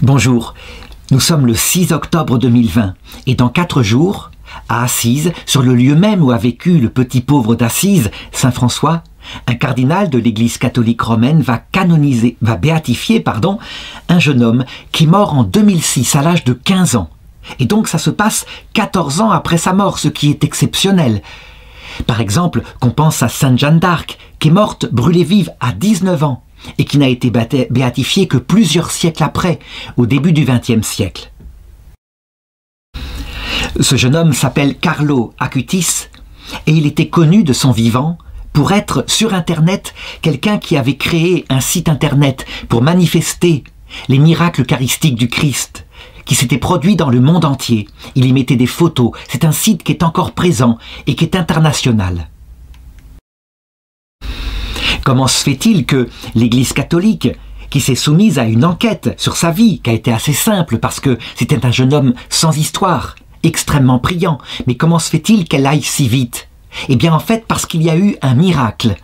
Bonjour, nous sommes le 6 octobre 2020 et dans 4 jours, à Assise, sur le lieu même où a vécu le petit pauvre d'Assise, Saint François, un cardinal de l'Église catholique romaine va béatifier un jeune homme qui est mort en 2006 à l'âge de 15 ans. Et donc ça se passe 14 ans après sa mort, ce qui est exceptionnel. Par exemple, qu'on pense à Sainte Jeanne d'Arc, qui est morte brûlée vive à 19 ans et qui n'a été béatifiée que plusieurs siècles après, au début du XXe siècle. Ce jeune homme s'appelle Carlo Acutis et il était connu de son vivant pour être sur Internet quelqu'un qui avait créé un site Internet pour manifester les miracles eucharistiques du Christ qui s'était produit dans le monde entier. Il y mettait des photos. C'est un site qui est encore présent et qui est international. Comment se fait-il que l'Église catholique, qui s'est soumise à une enquête sur sa vie, qui a été assez simple parce que c'était un jeune homme sans histoire, extrêmement priant, mais comment se fait-il qu'elle aille si vite? Eh bien en fait parce qu'il y a eu un miracle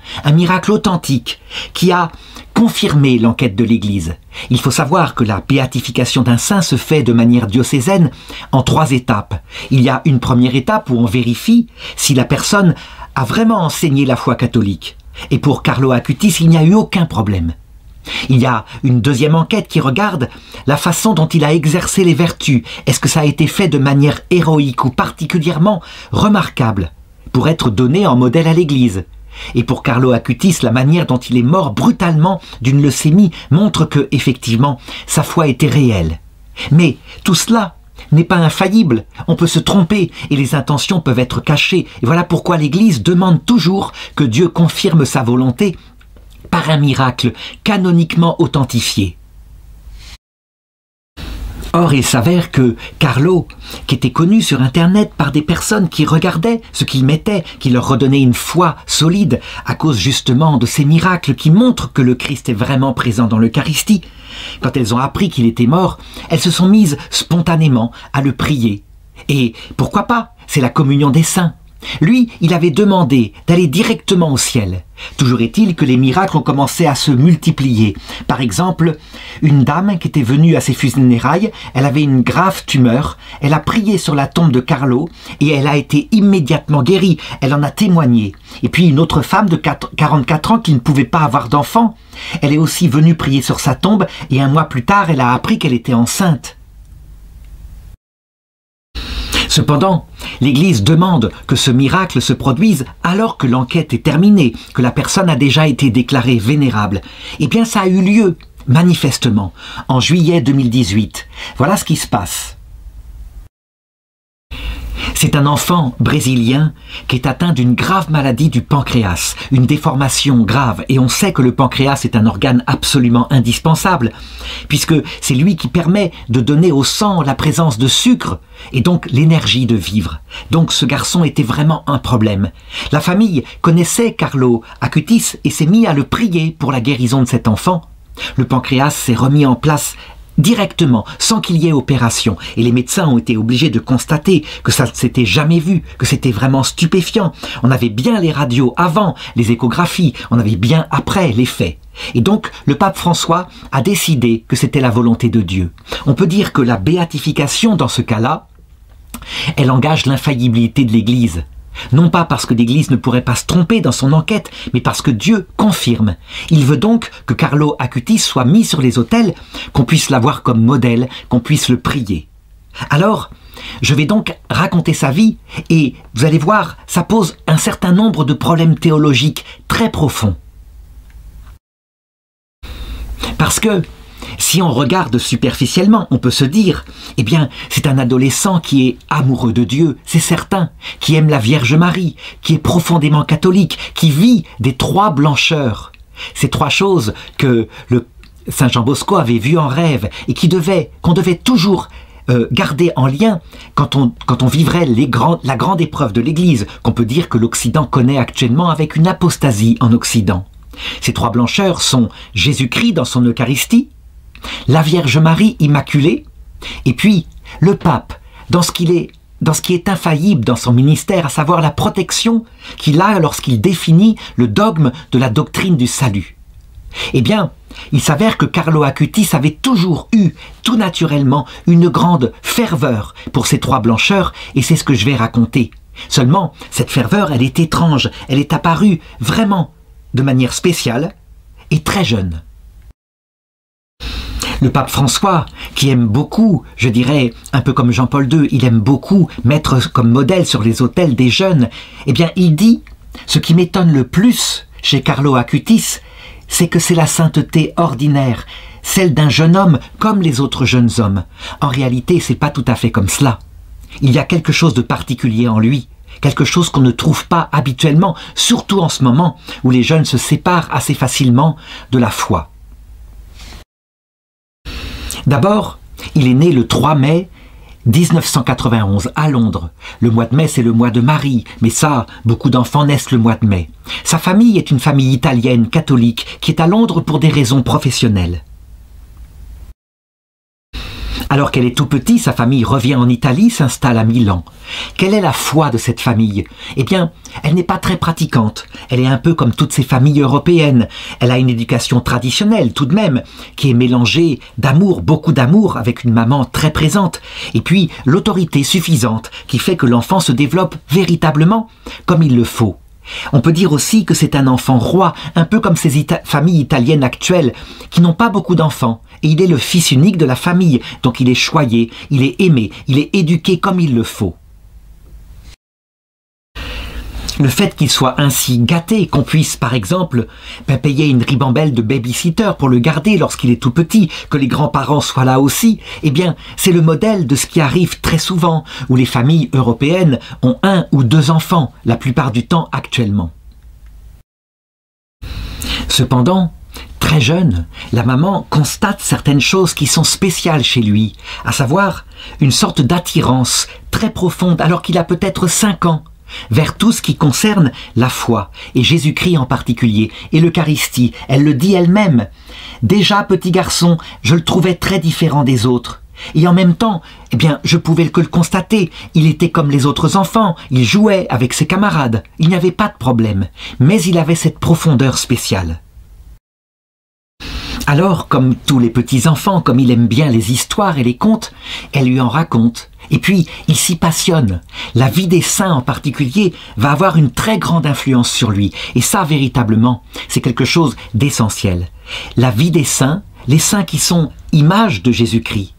authentique, qui a confirmé l'enquête de l'Église. Il faut savoir que la béatification d'un saint se fait de manière diocésaine en 3 étapes. Il y a une première étape où on vérifie si la personne a vraiment enseigné la foi catholique. Et pour Carlo Acutis, il n'y a eu aucun problème. Il y a une deuxième enquête qui regarde la façon dont il a exercé les vertus. Est-ce que ça a été fait de manière héroïque ou particulièrement remarquable pour être donné en modèle à l'Église? Et pour Carlo Acutis, la manière dont il est mort brutalement d'une leucémie montre que, effectivement, sa foi était réelle. Mais tout cela n'est pas infaillible, on peut se tromper et les intentions peuvent être cachées. Et voilà pourquoi l'Église demande toujours que Dieu confirme sa volonté par un miracle canoniquement authentifié. Or, il s'avère que Carlo, qui était connu sur Internet par des personnes qui regardaient ce qu'il mettait, qui leur redonnaient une foi solide, à cause justement de ces miracles qui montrent que le Christ est vraiment présent dans l'Eucharistie, quand elles ont appris qu'il était mort, elles se sont mises spontanément à le prier. Et pourquoi pas? C'est la communion des saints. Lui, il avait demandé d'aller directement au ciel. Toujours est-il que les miracles ont commencé à se multiplier. Par exemple, une dame qui était venue à ses funérailles, elle avait une grave tumeur, elle a prié sur la tombe de Carlo et elle a été immédiatement guérie, elle en a témoigné. Et puis une autre femme de 44 ans qui ne pouvait pas avoir d'enfant, elle est aussi venue prier sur sa tombe et 1 mois plus tard, elle a appris qu'elle était enceinte. Cependant, l'Église demande que ce miracle se produise alors que l'enquête est terminée, que la personne a déjà été déclarée vénérable. Eh bien, ça a eu lieu, manifestement, en juillet 2018. Voilà ce qui se passe. C'est un enfant brésilien qui est atteint d'une grave maladie du pancréas, une déformation grave. Et on sait que le pancréas est un organe absolument indispensable, puisque c'est lui qui permet de donner au sang la présence de sucre et donc l'énergie de vivre. Donc ce garçon était vraiment un problème. La famille connaissait Carlo Acutis et s'est mis à le prier pour la guérison de cet enfant. Le pancréas s'est remis en place directement, sans qu'il y ait opération. Et les médecins ont été obligés de constater que ça ne s'était jamais vu, que c'était vraiment stupéfiant. On avait bien les radios avant, les échographies, on avait bien après les faits. Et donc, le pape François a décidé que c'était la volonté de Dieu. On peut dire que la béatification, dans ce cas-là, elle engage l'infaillibilité de l'Église. Non pas parce que l'Église ne pourrait pas se tromper dans son enquête, mais parce que Dieu confirme. Il veut donc que Carlo Acutis soit mis sur les autels, qu'on puisse l'avoir comme modèle, qu'on puisse le prier. Alors, je vais donc raconter sa vie, et vous allez voir, ça pose un certain nombre de problèmes théologiques très profonds. Parce que, si on regarde superficiellement, on peut se dire, eh bien, c'est un adolescent qui est amoureux de Dieu, c'est certain, qui aime la Vierge Marie, qui est profondément catholique, qui vit des 3 blancheurs. Ces 3 choses que le Saint Jean Bosco avait vues en rêve et qu'on devait toujours garder en lien quand on vivrait la grande épreuve de l'Église, qu'on peut dire que l'Occident connaît actuellement avec une apostasie en Occident. Ces 3 blancheurs sont Jésus-Christ dans son Eucharistie, la Vierge Marie Immaculée, et puis le pape, dans ce qui est infaillible dans son ministère, à savoir la protection qu'il a lorsqu'il définit le dogme de la doctrine du salut. Eh bien, il s'avère que Carlo Acutis avait toujours eu, tout naturellement, une grande ferveur pour ces trois blancheurs, et c'est ce que je vais raconter. Seulement, cette ferveur, elle est étrange, elle est apparue vraiment de manière spéciale et très jeune. Le pape François, qui aime beaucoup, je dirais, un peu comme Jean-Paul II, il aime beaucoup mettre comme modèle sur les autels des jeunes, eh bien, il dit, ce qui m'étonne le plus chez Carlo Acutis, c'est que c'est la sainteté ordinaire, celle d'un jeune homme comme les autres jeunes hommes. En réalité, c'est pas tout à fait comme cela. Il y a quelque chose de particulier en lui, quelque chose qu'on ne trouve pas habituellement, surtout en ce moment où les jeunes se séparent assez facilement de la foi. D'abord, il est né le 3 mai 1991 à Londres. Le mois de mai, c'est le mois de Marie, mais ça, beaucoup d'enfants naissent le mois de mai. Sa famille est une famille italienne catholique qui est à Londres pour des raisons professionnelles. Alors qu'elle est tout petit, sa famille revient en Italie, s'installe à Milan. Quelle est la foi de cette famille? Eh bien, elle n'est pas très pratiquante. Elle est un peu comme toutes ces familles européennes. Elle a une éducation traditionnelle tout de même, qui est mélangée d'amour, beaucoup d'amour, avec une maman très présente. Et puis, l'autorité suffisante, qui fait que l'enfant se développe véritablement comme il le faut. On peut dire aussi que c'est un enfant roi, un peu comme ces familles italiennes actuelles, qui n'ont pas beaucoup d'enfants. Et il est le fils unique de la famille, donc il est choyé, il est aimé, il est éduqué comme il le faut. Le fait qu'il soit ainsi gâté, qu'on puisse par exemple payer une ribambelle de babysitter pour le garder lorsqu'il est tout petit, que les grands-parents soient là aussi, eh bien c'est le modèle de ce qui arrive très souvent, où les familles européennes ont 1 ou 2 enfants, la plupart du temps actuellement. Cependant, très jeune, la maman constate certaines choses qui sont spéciales chez lui, à savoir une sorte d'attirance très profonde alors qu'il a peut-être 5 ans, vers tout ce qui concerne la foi, et Jésus-Christ en particulier, et l'Eucharistie. Elle le dit elle-même. Déjà, petit garçon, je le trouvais très différent des autres. Et en même temps, eh bien, je pouvais que le constater. Il était comme les autres enfants, il jouait avec ses camarades, il n'y avait pas de problème. Mais il avait cette profondeur spéciale. Alors, comme tous les petits-enfants, comme il aime bien les histoires et les contes, elle lui en raconte. Et puis, il s'y passionne. La vie des saints en particulier va avoir une très grande influence sur lui. Et ça, véritablement, c'est quelque chose d'essentiel. La vie des saints, les saints qui sont images de Jésus-Christ,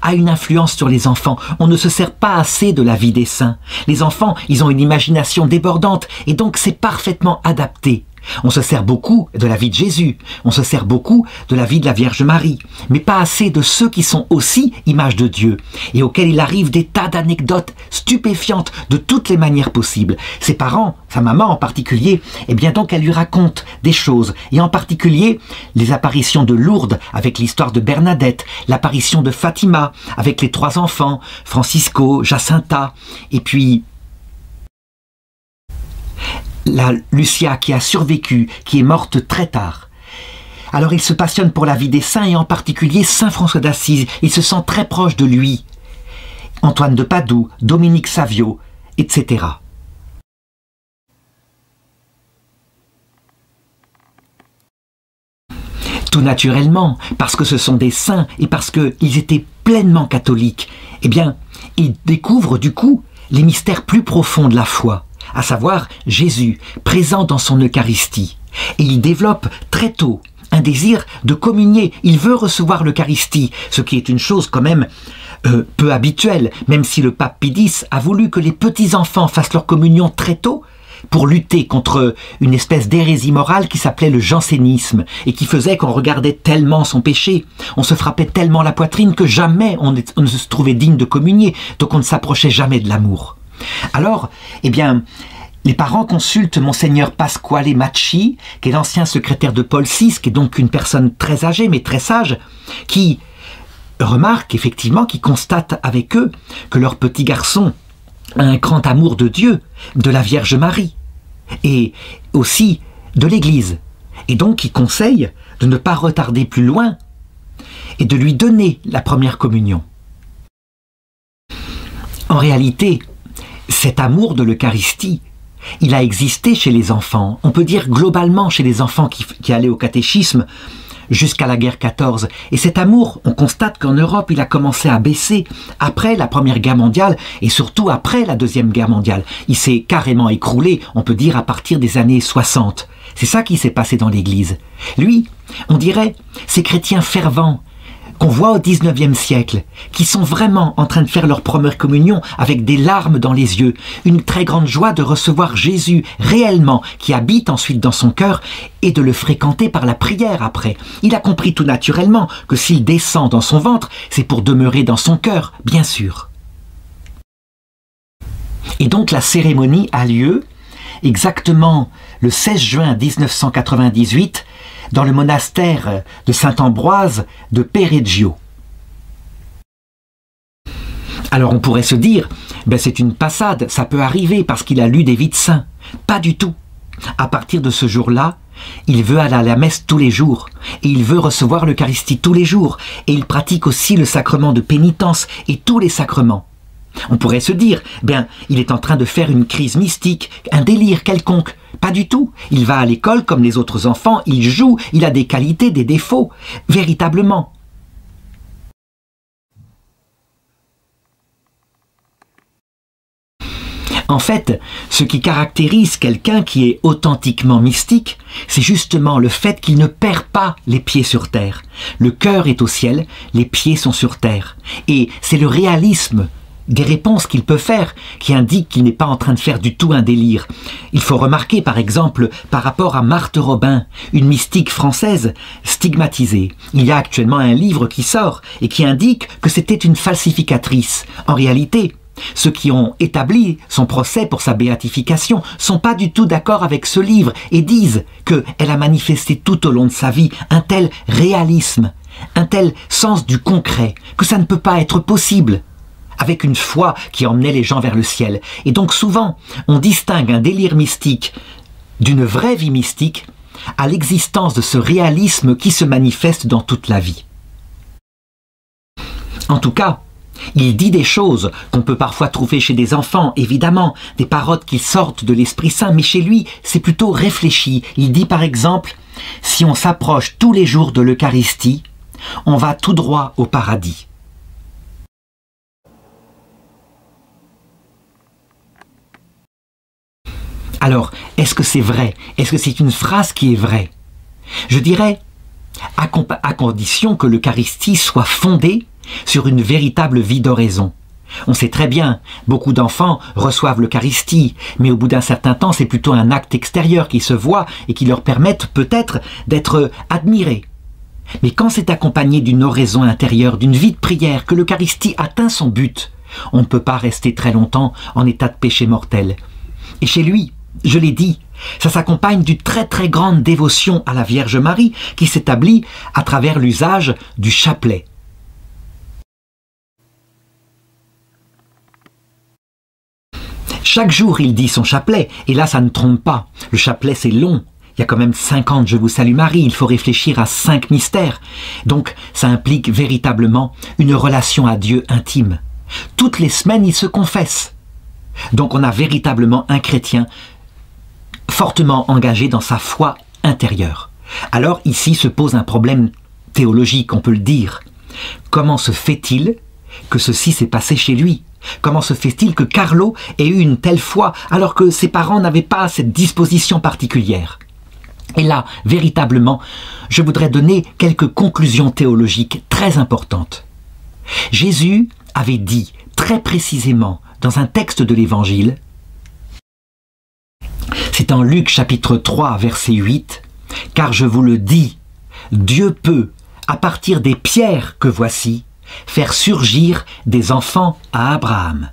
a une influence sur les enfants. On ne se sert pas assez de la vie des saints. Les enfants, ils ont une imagination débordante et donc c'est parfaitement adapté. On se sert beaucoup de la vie de Jésus, on se sert beaucoup de la vie de la Vierge Marie, mais pas assez de ceux qui sont aussi images de Dieu, et auxquels il arrive des tas d'anecdotes stupéfiantes de toutes les manières possibles. Ses parents, sa maman en particulier, eh bien donc elle lui raconte des choses, et en particulier les apparitions de Lourdes avec l'histoire de Bernadette, l'apparition de Fatima avec les 3 enfants, Francisco, Jacinta, et puis la Lucia qui a survécu, qui est morte très tard. Alors il se passionne pour la vie des saints et en particulier Saint François d'Assise. Il se sent très proche de lui. Antoine de Padoue, Dominique Savio, etc. Tout naturellement, parce que ce sont des saints et parce qu'ils étaient pleinement catholiques, eh bien, il découvre du coup les mystères plus profonds de la foi, à savoir Jésus, présent dans son Eucharistie. Et il développe très tôt un désir de communier. Il veut recevoir l'Eucharistie, ce qui est une chose quand même peu habituelle, même si le pape Pie X a voulu que les petits-enfants fassent leur communion très tôt, pour lutter contre une espèce d'hérésie morale qui s'appelait le jansénisme et qui faisait qu'on regardait tellement son péché, on se frappait tellement la poitrine que jamais on ne se trouvait digne de communier, donc on ne s'approchait jamais de l'amour. Alors, eh bien, les parents consultent Monseigneur Pasquale Macci, qui est l'ancien secrétaire de Paul VI, qui est donc une personne très âgée mais très sage, qui remarque effectivement, qui constate avec eux que leur petit garçon a un grand amour de Dieu, de la Vierge Marie, et aussi de l'Église. Et donc il conseille de ne pas retarder plus loin et de lui donner la première communion. En réalité, cet amour de l'Eucharistie, il a existé chez les enfants, on peut dire globalement chez les enfants qui allaient au catéchisme jusqu'à la guerre 14. Et cet amour, on constate qu'en Europe, il a commencé à baisser après la Première Guerre mondiale et surtout après la Deuxième Guerre mondiale. Il s'est carrément écroulé, on peut dire à partir des années 60. C'est ça qui s'est passé dans l'Église. Lui, on dirait, ces chrétiens fervents qu'on voit au 19e siècle, qui sont vraiment en train de faire leur première communion avec des larmes dans les yeux, une très grande joie de recevoir Jésus réellement, qui habite ensuite dans son cœur, et de le fréquenter par la prière après. Il a compris tout naturellement que s'il descend dans son ventre, c'est pour demeurer dans son cœur, bien sûr. Et donc la cérémonie a lieu exactement le 16 juin 1998, dans le monastère de Saint-Ambroise de Pereggio. Alors on pourrait se dire, ben c'est une passade, ça peut arriver parce qu'il a lu des vies de saints. Pas du tout. À partir de ce jour-là, il veut aller à la messe tous les jours, et il veut recevoir l'Eucharistie tous les jours, et il pratique aussi le sacrement de pénitence et tous les sacrements. On pourrait se dire, ben, il est en train de faire une crise mystique, un délire quelconque. Pas du tout. Il va à l'école comme les autres enfants, il joue, il a des qualités, des défauts. Véritablement. En fait, ce qui caractérise quelqu'un qui est authentiquement mystique, c'est justement le fait qu'il ne perd pas les pieds sur terre. Le cœur est au ciel, les pieds sont sur terre. Et c'est le réalisme des réponses qu'il peut faire, qui indiquent qu'il n'est pas en train de faire du tout un délire. Il faut remarquer, par exemple, par rapport à Marthe Robin, une mystique française stigmatisée. Il y a actuellement un livre qui sort et qui indique que c'était une falsificatrice. En réalité, ceux qui ont établi son procès pour sa béatification sont pas du tout d'accord avec ce livre et disent qu'elle a manifesté tout au long de sa vie un tel réalisme, un tel sens du concret, que ça ne peut pas être possible, avec une foi qui emmenait les gens vers le ciel. Et donc souvent, on distingue un délire mystique d'une vraie vie mystique à l'existence de ce réalisme qui se manifeste dans toute la vie. En tout cas, il dit des choses qu'on peut parfois trouver chez des enfants, évidemment, des paroles qui sortent de l'Esprit Saint, mais chez lui, c'est plutôt réfléchi. Il dit par exemple, si on s'approche tous les jours de l'Eucharistie, on va tout droit au paradis. Alors, est-ce que c'est vrai? Est-ce que c'est une phrase qui est vraie? Je dirais, à condition que l'Eucharistie soit fondée sur une véritable vie d'oraison. On sait très bien, beaucoup d'enfants reçoivent l'Eucharistie, mais au bout d'un certain temps, c'est plutôt un acte extérieur qui se voit et qui leur permettent peut-être d'être admirés. Mais quand c'est accompagné d'une oraison intérieure, d'une vie de prière, que l'Eucharistie atteint son but, on ne peut pas rester très longtemps en état de péché mortel. Et chez lui, je l'ai dit, ça s'accompagne d'une très très grande dévotion à la Vierge Marie qui s'établit à travers l'usage du chapelet. Chaque jour, il dit son chapelet, et là, ça ne trompe pas. Le chapelet, c'est long. Il y a quand même 50 « Je vous salue Marie », il faut réfléchir à 5 mystères. Donc, ça implique véritablement une relation à Dieu intime. Toutes les semaines, il se confesse. Donc, on a véritablement un chrétien fortement engagé dans sa foi intérieure. Alors, ici se pose un problème théologique, on peut le dire. Comment se fait-il que ceci s'est passé chez lui ? Comment se fait-il que Carlo ait eu une telle foi alors que ses parents n'avaient pas cette disposition particulière? Et là, véritablement, je voudrais donner quelques conclusions théologiques très importantes. Jésus avait dit très précisément dans un texte de l'Évangile, c'est en Luc chapitre 3 verset 8, « Car je vous le dis, Dieu peut, à partir des pierres que voici, faire surgir des enfants à Abraham. »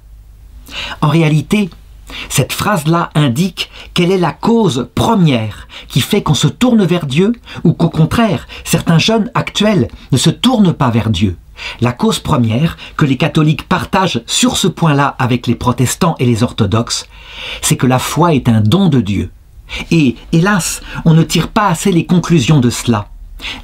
En réalité, cette phrase-là indique quelle est la cause première qui fait qu'on se tourne vers Dieu ou qu'au contraire, certains jeunes actuels ne se tournent pas vers Dieu. La cause première que les catholiques partagent sur ce point-là avec les protestants et les orthodoxes, c'est que la foi est un don de Dieu. Et hélas, on ne tire pas assez les conclusions de cela.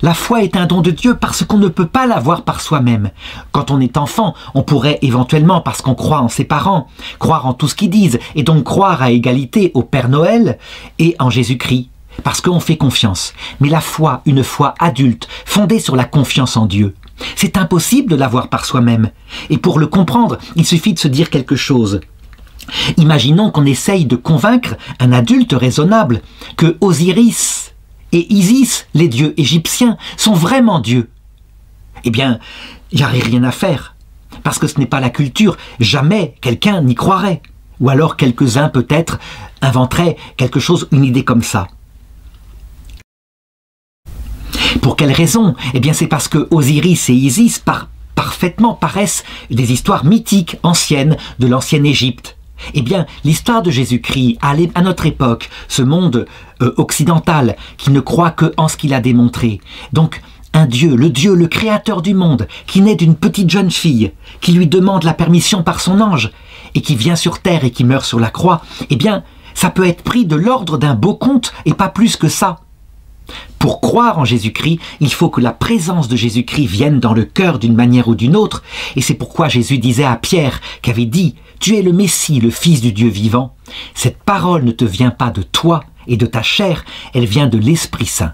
La foi est un don de Dieu parce qu'on ne peut pas l'avoir par soi-même. Quand on est enfant, on pourrait éventuellement, parce qu'on croit en ses parents, croire en tout ce qu'ils disent, et donc croire à égalité au Père Noël et en Jésus-Christ, parce qu'on fait confiance. Mais la foi, une foi adulte, fondée sur la confiance en Dieu, c'est impossible de l'avoir par soi-même. Et pour le comprendre, il suffit de se dire quelque chose. Imaginons qu'on essaye de convaincre un adulte raisonnable que Osiris et Isis, les dieux égyptiens, sont vraiment dieux. Eh bien, il n'y aurait rien à faire, parce que ce n'est pas la culture, jamais quelqu'un n'y croirait. Ou alors quelques-uns peut-être inventeraient quelque chose, une idée comme ça. Pour quelle raison? Eh bien c'est parce que Osiris et Isis parfaitement paraissent des histoires mythiques, anciennes, de l'ancienne Égypte. Eh bien, l'histoire de Jésus-Christ, à notre époque, ce monde occidental, qui ne croit que en ce qu'il a démontré. Donc, un Dieu, le créateur du monde, qui naît d'une petite jeune fille, qui lui demande la permission par son ange, et qui vient sur terre et qui meurt sur la croix, eh bien, ça peut être pris de l'ordre d'un beau conte, et pas plus que ça. Pour croire en Jésus-Christ, il faut que la présence de Jésus-Christ vienne dans le cœur d'une manière ou d'une autre, et c'est pourquoi Jésus disait à Pierre, qui avait dit « Tu es le Messie, le Fils du Dieu vivant. Cette parole ne te vient pas de toi et de ta chair, elle vient de l'Esprit Saint. »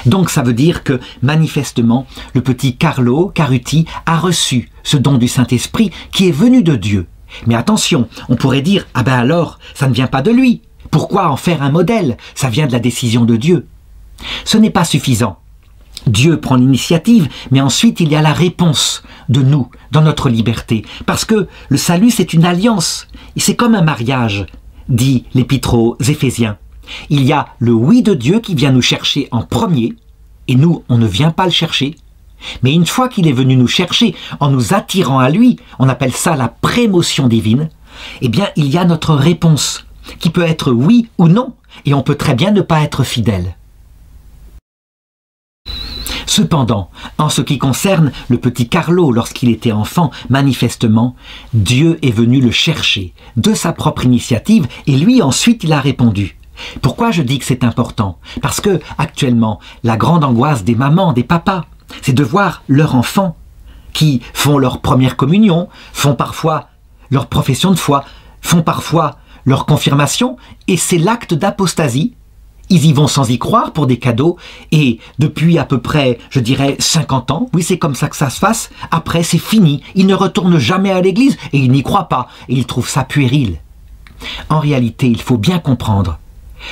Donc ça veut dire que, manifestement, le petit Carlo Caruti a reçu ce don du Saint-Esprit qui est venu de Dieu. Mais attention, on pourrait dire « Ah ben alors, ça ne vient pas de lui. Pourquoi en faire un modèle? Ça vient de la décision de Dieu. » Ce n'est pas suffisant. Dieu prend l'initiative, mais ensuite il y a la réponse de nous, dans notre liberté. Parce que le salut, c'est une alliance. Et c'est comme un mariage, dit l'Épître aux Éphésiens. Il y a le oui de Dieu qui vient nous chercher en premier, et nous, on ne vient pas le chercher. Mais une fois qu'il est venu nous chercher, en nous attirant à lui, on appelle ça la prémotion divine, eh bien, il y a notre réponse, qui peut être oui ou non, et on peut très bien ne pas être fidèle. Cependant, en ce qui concerne le petit Carlo lorsqu'il était enfant, manifestement, Dieu est venu le chercher de sa propre initiative et lui ensuite il a répondu. Pourquoi je dis que c'est important? Parce que, actuellement, la grande angoisse des mamans, des papas, c'est de voir leurs enfants qui font leur première communion, font parfois leur profession de foi, font parfois leur confirmation, et c'est l'acte d'apostasie. Ils y vont sans y croire pour des cadeaux, et depuis à peu près, je dirais, 50 ans, oui c'est comme ça que ça se passe, après c'est fini, ils ne retournent jamais à l'église, et ils n'y croient pas, et ils trouvent ça puéril. En réalité, il faut bien comprendre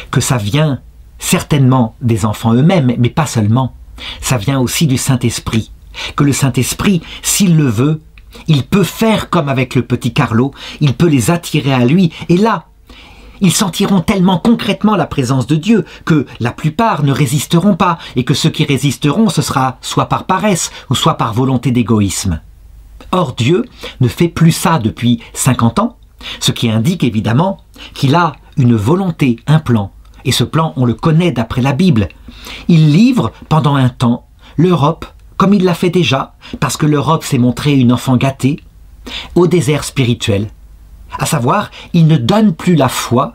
que ça vient certainement des enfants eux-mêmes, mais pas seulement. Ça vient aussi du Saint-Esprit. Que le Saint-Esprit, s'il le veut, il peut faire comme avec le petit Carlo, il peut les attirer à lui, et là, ils sentiront tellement concrètement la présence de Dieu que la plupart ne résisteront pas, et que ceux qui résisteront, ce sera soit par paresse ou soit par volonté d'égoïsme. Or Dieu ne fait plus ça depuis 50 ans, ce qui indique évidemment qu'il a une volonté, un plan, et ce plan on le connaît d'après la Bible. Il livre pendant un temps l'Europe, comme il l'a fait déjà, parce que l'Europe s'est montrée une enfant gâtée, au désert spirituel. À savoir, il ne donne plus la foi,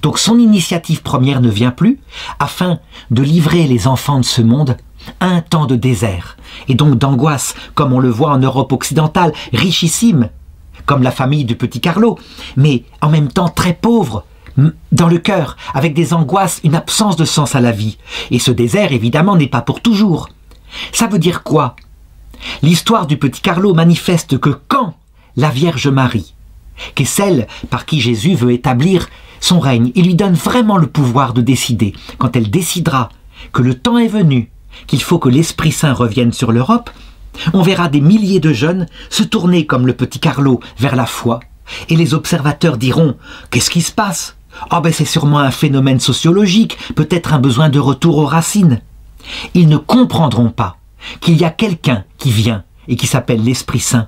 donc son initiative première ne vient plus, afin de livrer les enfants de ce monde à un temps de désert, et donc d'angoisse, comme on le voit en Europe occidentale, richissime, comme la famille du petit Carlo, mais en même temps très pauvre, dans le cœur, avec des angoisses, une absence de sens à la vie. Et ce désert, évidemment, n'est pas pour toujours. Ça veut dire quoi? L'histoire du petit Carlo manifeste que quand la Vierge Marie, qui est celle par qui Jésus veut établir son règne, il lui donne vraiment le pouvoir de décider, quand elle décidera que le temps est venu, qu'il faut que l'Esprit Saint revienne sur l'Europe, on verra des milliers de jeunes se tourner comme le petit Carlo vers la foi, et les observateurs diront « Qu'est-ce qui se passe ? Ah ben c'est sûrement un phénomène sociologique, peut-être un besoin de retour aux racines. » Ils ne comprendront pas qu'il y a quelqu'un qui vient et qui s'appelle l'Esprit Saint.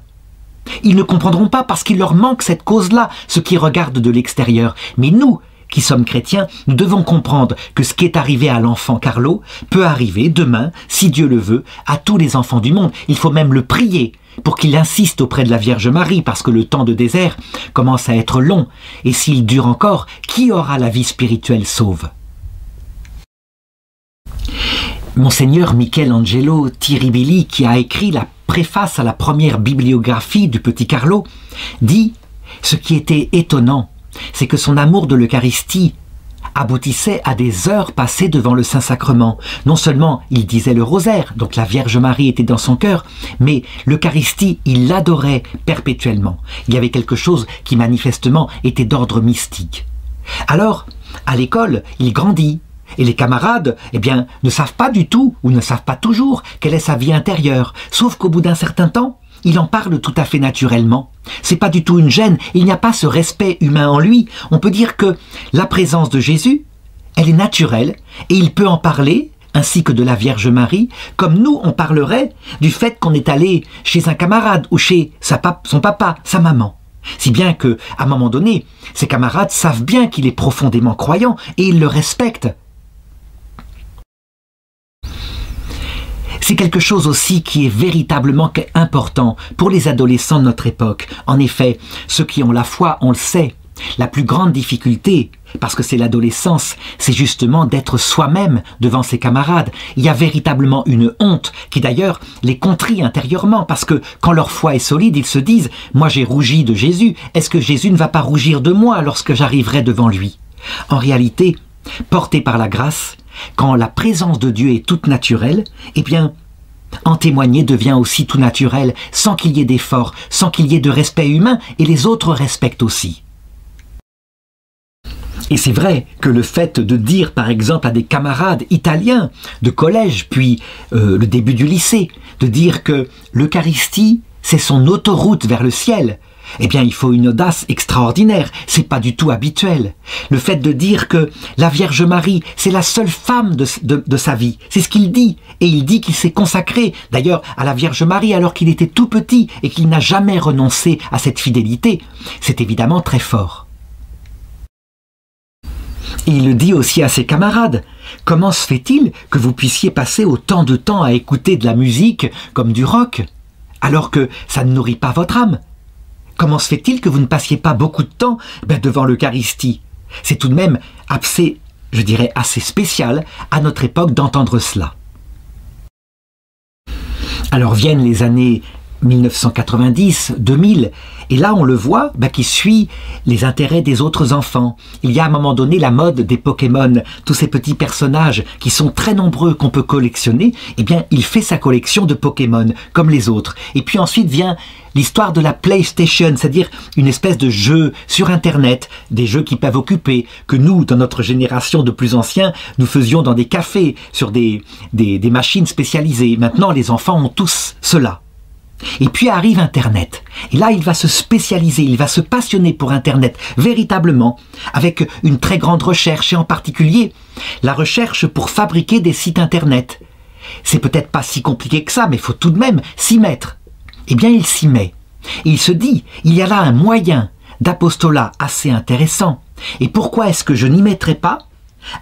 Ils ne comprendront pas parce qu'il leur manque cette cause-là, ce qui regarde de l'extérieur. Mais nous, qui sommes chrétiens, nous devons comprendre que ce qui est arrivé à l'enfant Carlo peut arriver demain, si Dieu le veut, à tous les enfants du monde. Il faut même le prier pour qu'il insiste auprès de la Vierge Marie, parce que le temps de désert commence à être long. Et s'il dure encore, qui aura la vie spirituelle sauve? Monseigneur Michelangelo Tiribelli, qui a écrit la préface à la première bibliographie du petit Carlo, dit « Ce qui était étonnant, c'est que son amour de l'Eucharistie aboutissait à des heures passées devant le Saint-Sacrement. Non seulement il disait le rosaire, donc la Vierge Marie était dans son cœur, mais l'Eucharistie, il l'adorait perpétuellement. Il y avait quelque chose qui manifestement était d'ordre mystique. Alors, à l'école, il grandit. Et les camarades, eh bien, ne savent pas du tout, ou ne savent pas toujours, quelle est sa vie intérieure. Sauf qu'au bout d'un certain temps, il en parle tout à fait naturellement. C'est pas du tout une gêne, il n'y a pas ce respect humain en lui. On peut dire que la présence de Jésus, elle est naturelle, et il peut en parler, ainsi que de la Vierge Marie, comme nous on parlerait du fait qu'on est allé chez un camarade, ou chez son papa, sa maman. Si bien que, à un moment donné, ses camarades savent bien qu'il est profondément croyant, et ils le respectent. C'est quelque chose aussi qui est véritablement important pour les adolescents de notre époque. En effet, ceux qui ont la foi, on le sait, la plus grande difficulté, parce que c'est l'adolescence, c'est justement d'être soi-même devant ses camarades. Il y a véritablement une honte qui d'ailleurs les contrit intérieurement, parce que quand leur foi est solide, ils se disent « Moi j'ai rougi de Jésus, est-ce que Jésus ne va pas rougir de moi lorsque j'arriverai devant lui ?» En réalité, portés par la grâce, quand la présence de Dieu est toute naturelle, eh bien, en témoigner devient aussi tout naturel, sans qu'il y ait d'effort, sans qu'il y ait de respect humain, et les autres respectent aussi. Et c'est vrai que le fait de dire, par exemple, à des camarades italiens de collège, puis le début du lycée, de dire que l'Eucharistie, c'est son autoroute vers le ciel, eh bien, il faut une audace extraordinaire, c'est pas du tout habituel. Le fait de dire que la Vierge Marie, c'est la seule femme de sa vie, c'est ce qu'il dit. Et il dit qu'il s'est consacré, d'ailleurs, à la Vierge Marie alors qu'il était tout petit et qu'il n'a jamais renoncé à cette fidélité. C'est évidemment très fort. Et il le dit aussi à ses camarades. Comment se fait-il que vous puissiez passer autant de temps à écouter de la musique comme du rock, alors que ça ne nourrit pas votre âme ? Comment se fait-il que vous ne passiez pas beaucoup de temps devant l'Eucharistie? C'est tout de même assez, je dirais, assez spécial à notre époque d'entendre cela. Alors viennent les années 1990, 2000, et là on le voit qui suit les intérêts des autres enfants. Il y a à un moment donné la mode des Pokémon, tous ces petits personnages qui sont très nombreux qu'on peut collectionner, eh bien il fait sa collection de Pokémon comme les autres. Et puis ensuite vient l'histoire de la PlayStation, c'est-à-dire une espèce de jeu sur Internet, des jeux qui peuvent occuper, que nous, dans notre génération de plus anciens, nous faisions dans des cafés, sur des machines spécialisées. Maintenant les enfants ont tous cela. Et puis arrive Internet. Et là, il va se spécialiser, il va se passionner pour Internet, véritablement, avec une très grande recherche, et en particulier, la recherche pour fabriquer des sites Internet. C'est peut-être pas si compliqué que ça, mais il faut tout de même s'y mettre. Eh bien, il s'y met. Et il se dit, il y a là un moyen d'apostolat assez intéressant. Et pourquoi est-ce que je n'y mettrais pas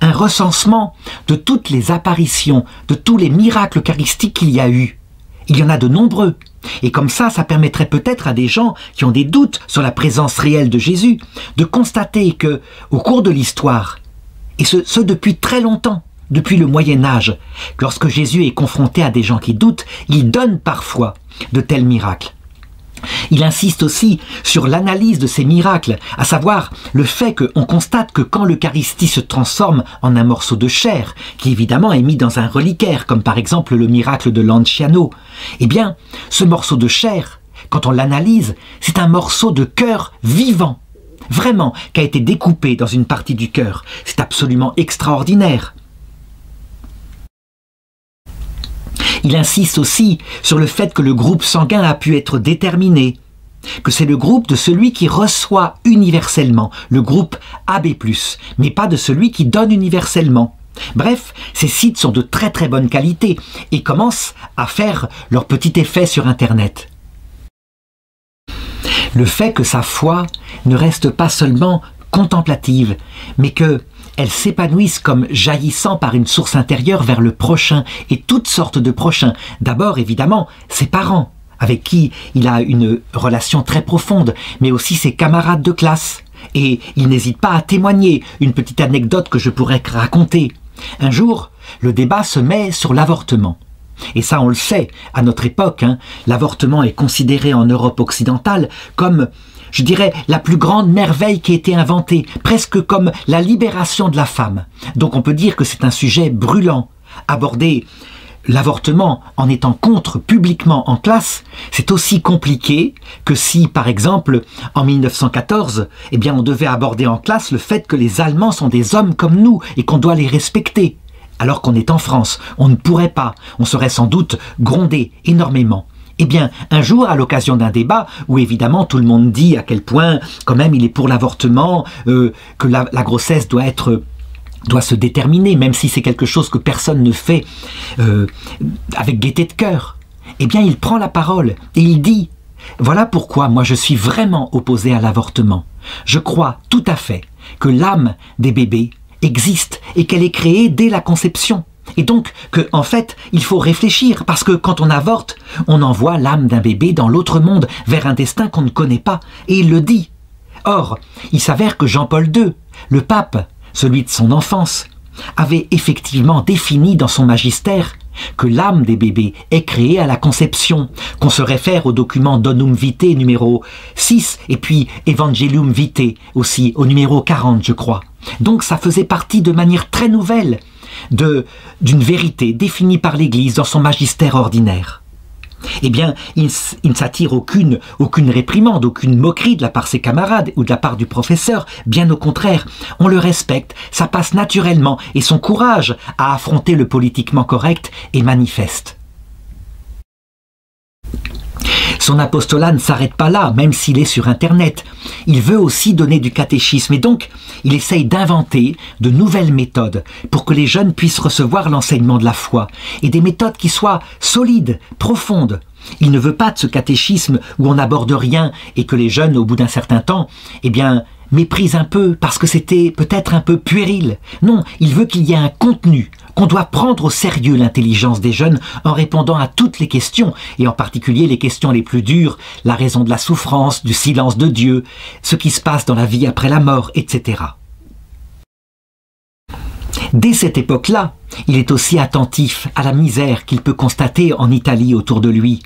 un recensement de toutes les apparitions, de tous les miracles eucharistiques qu'il y a eu? Il y en a de nombreux. Et comme ça permettrait peut-être à des gens qui ont des doutes sur la présence réelle de Jésus de constater que, au cours de l'histoire, et ce depuis très longtemps, depuis le Moyen-Âge, lorsque Jésus est confronté à des gens qui doutent, il donne parfois de tels miracles. Il insiste aussi sur l'analyse de ces miracles, à savoir le fait qu'on constate que quand l'Eucharistie se transforme en un morceau de chair, qui évidemment est mis dans un reliquaire, comme par exemple le miracle de Lanciano, eh bien, ce morceau de chair, quand on l'analyse, c'est un morceau de cœur vivant, vraiment, qui a été découpé dans une partie du cœur. C'est absolument extraordinaire. Il insiste aussi sur le fait que le groupe sanguin a pu être déterminé, que c'est le groupe de celui qui reçoit universellement, le groupe AB+, mais pas de celui qui donne universellement. Bref, ces sites sont de très très bonne qualité et commencent à faire leur petit effet sur Internet. Le fait que sa foi ne reste pas seulement contemplative, mais qu'elle s'épanouisse comme jaillissant par une source intérieure vers le prochain, et toutes sortes de prochains. D'abord, évidemment, ses parents, avec qui il a une relation très profonde, mais aussi ses camarades de classe. Et il n'hésite pas à témoigner. Une petite anecdote que je pourrais raconter. Un jour, le débat se met sur l'avortement. Et ça, on le sait, à notre époque, hein, l'avortement est considéré en Europe occidentale comme, je dirais, la plus grande merveille qui a été inventée, presque comme la libération de la femme. Donc on peut dire que c'est un sujet brûlant. Aborder l'avortement en étant contre publiquement en classe, c'est aussi compliqué que si, par exemple, en 1914, eh bien, on devait aborder en classe le fait que les Allemands sont des hommes comme nous et qu'on doit les respecter. Alors qu'on est en France, on ne pourrait pas, on serait sans doute grondé énormément. Eh bien, un jour, à l'occasion d'un débat, où évidemment tout le monde dit à quel point, quand même, il est pour l'avortement, que la grossesse doit se déterminer, même si c'est quelque chose que personne ne fait avec gaieté de cœur. Eh bien, il prend la parole et il dit « Voilà pourquoi moi je suis vraiment opposé à l'avortement. Je crois tout à fait que l'âme des bébés existe et qu'elle est créée dès la conception. Et donc, en fait, il faut réfléchir, parce que quand on avorte, on envoie l'âme d'un bébé dans l'autre monde, vers un destin qu'on ne connaît pas, et il le dit. Or, il s'avère que Jean-Paul II, le pape, celui de son enfance, avait effectivement défini dans son magistère que l'âme des bébés est créée à la conception, qu'on se réfère au document Donum Vitae numéro 6, et puis Evangelium Vitae aussi, au numéro 40, je crois. Donc ça faisait partie de manière très nouvelle d'une vérité définie par l'Église dans son magistère ordinaire. Eh bien, il ne s'attire aucune réprimande, aucune moquerie de la part de ses camarades ou de la part du professeur. Bien au contraire, on le respecte, ça passe naturellement et son courage à affronter le politiquement correct est manifeste. Son apostolat ne s'arrête pas là, même s'il est sur Internet. Il veut aussi donner du catéchisme et donc il essaye d'inventer de nouvelles méthodes pour que les jeunes puissent recevoir l'enseignement de la foi et des méthodes qui soient solides, profondes. Il ne veut pas de ce catéchisme où on n'aborde rien et que les jeunes, au bout d'un certain temps, eh bien, méprisent un peu parce que c'était peut-être un peu puéril. Non, il veut qu'il y ait un contenu, qu'on doit prendre au sérieux l'intelligence des jeunes en répondant à toutes les questions, et en particulier les questions les plus dures, la raison de la souffrance, du silence de Dieu, ce qui se passe dans la vie après la mort, etc. Dès cette époque-là, il est aussi attentif à la misère qu'il peut constater en Italie autour de lui.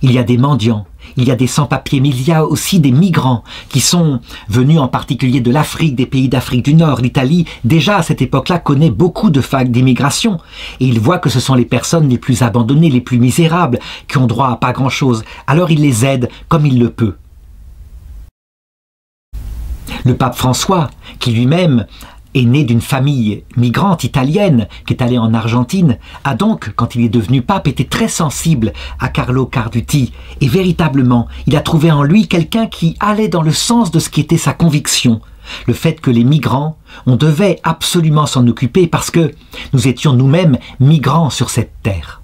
Il y a des mendiants, il y a des sans-papiers, mais il y a aussi des migrants qui sont venus en particulier de l'Afrique, des pays d'Afrique du Nord. L'Italie, déjà à cette époque-là, connaît beaucoup de vagues d'immigration. Et il voit que ce sont les personnes les plus abandonnées, les plus misérables, qui ont droit à pas grand-chose. Alors il les aide comme il le peut. Le pape François, qui lui-même est né d'une famille migrante italienne qui est allée en Argentine, a donc, quand il est devenu pape, été très sensible à Carlo Carducci. Et véritablement, il a trouvé en lui quelqu'un qui allait dans le sens de ce qui était sa conviction. Le fait que les migrants, on devait absolument s'en occuper parce que nous étions nous-mêmes migrants sur cette terre.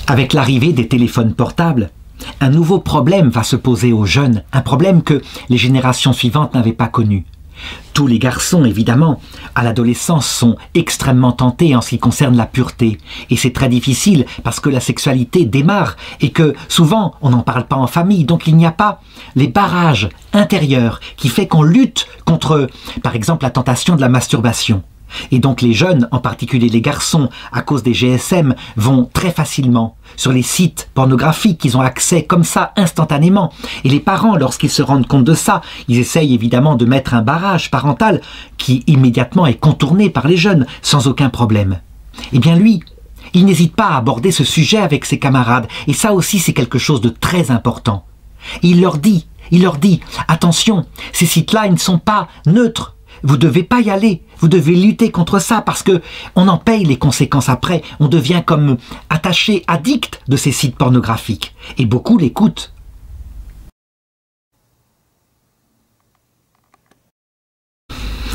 Avec l'arrivée des téléphones portables, un nouveau problème va se poser aux jeunes, un problème que les générations suivantes n'avaient pas connu. Tous les garçons, évidemment, à l'adolescence sont extrêmement tentés en ce qui concerne la pureté. Et c'est très difficile parce que la sexualité démarre et que souvent on n'en parle pas en famille. Donc il n'y a pas les barrages intérieurs qui fait qu'on lutte contre, par exemple, la tentation de la masturbation. Et donc les jeunes, en particulier les garçons, à cause des GSM, vont très facilement sur les sites pornographiques, ils ont accès comme ça instantanément. Et les parents, lorsqu'ils se rendent compte de ça, ils essayent évidemment de mettre un barrage parental qui immédiatement est contourné par les jeunes, sans aucun problème. Eh bien lui, il n'hésite pas à aborder ce sujet avec ses camarades, et ça aussi c'est quelque chose de très important. Et il leur dit, attention, ces sites-là, ils ne sont pas neutres. Vous devez pas y aller, vous devez lutter contre ça parce que on en paye les conséquences après. On devient comme attaché, addict de ces sites pornographiques. Et beaucoup l'écoutent.